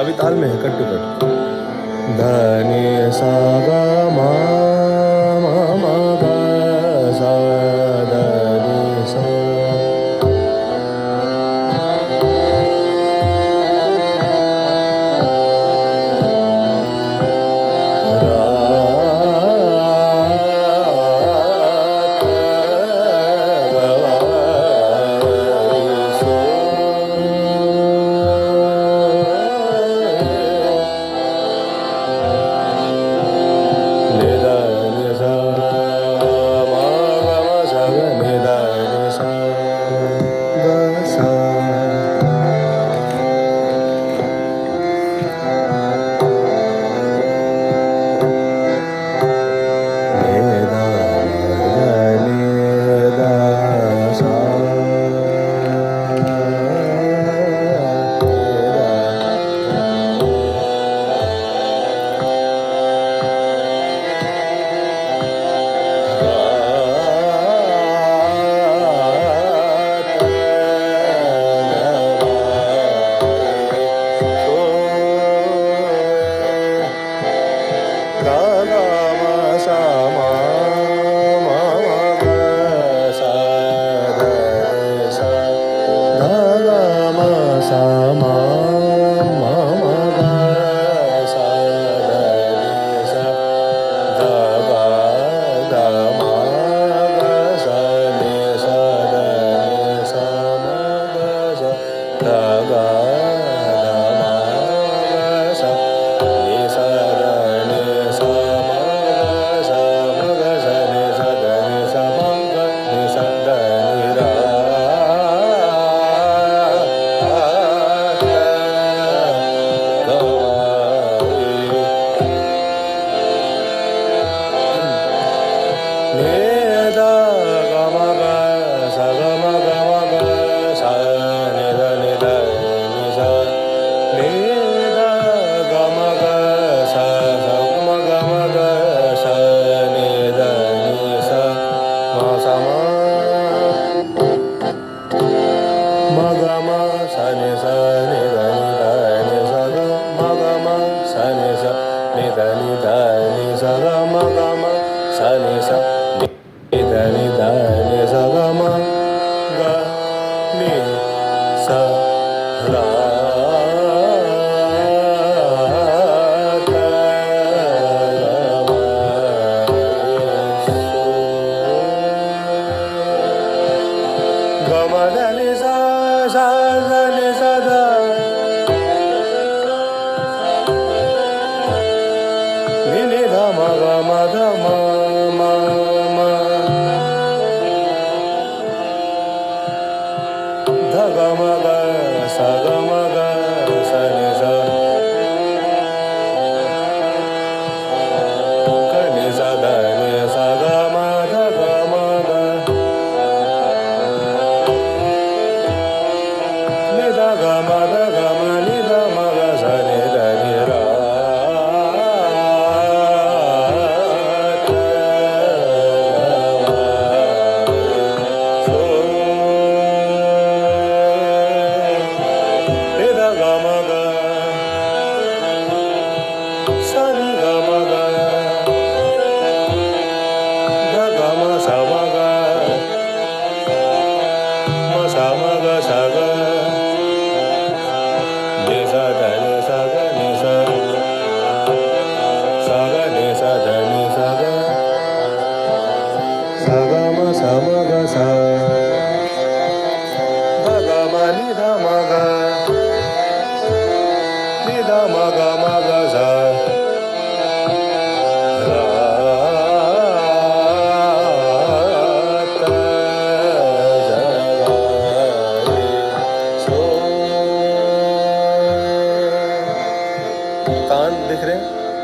अभी ताल में है, कट टू कट। धनी सा गा मा मा मा गा सा धनी सा।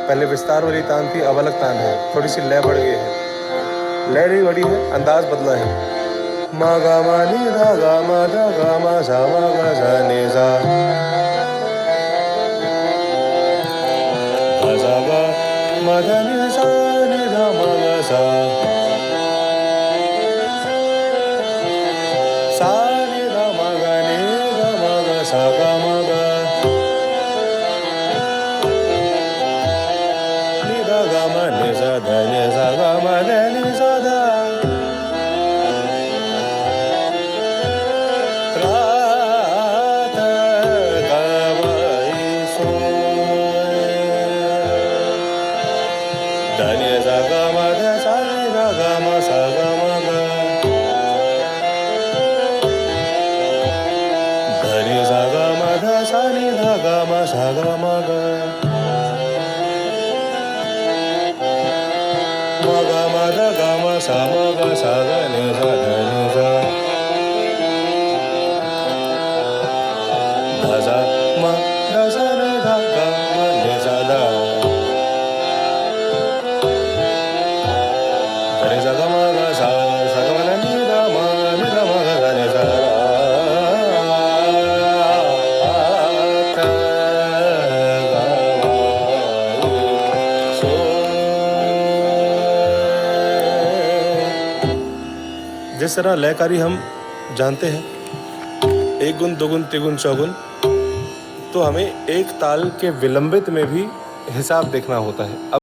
पहले विस्तार वाली तान थी, अब अलग तान है, थोड़ी सी लय बढ़ गई है, लय नहीं बढ़ी है, अंदाज बदला है। मा गा मा नी धा गा मा धा गा मा सा मा गा सा नि सा धा सा गा मा धा नि सा नि धा मा गा सा सा नि धा मा गा नि धा मा गा सा गा मा गा सा गा मा गा धा नि सा गा मा धा सा नि धा गा मा सा गा मा गा मा गा मा धा गा मा सा गा नि सा धा नि सा धा सा मा धा सा नि धा गा मा नि सा धा धा नि सा गा मा गा सा सा गा मा नि धा मा गा धा नि सा जिस तरह लयकारी हम जानते हैं, एक गुण दो गुण त्रिगुण चौगुन, तो हमें एक ताल के विलंबित में भी हिसाब देखना होता है।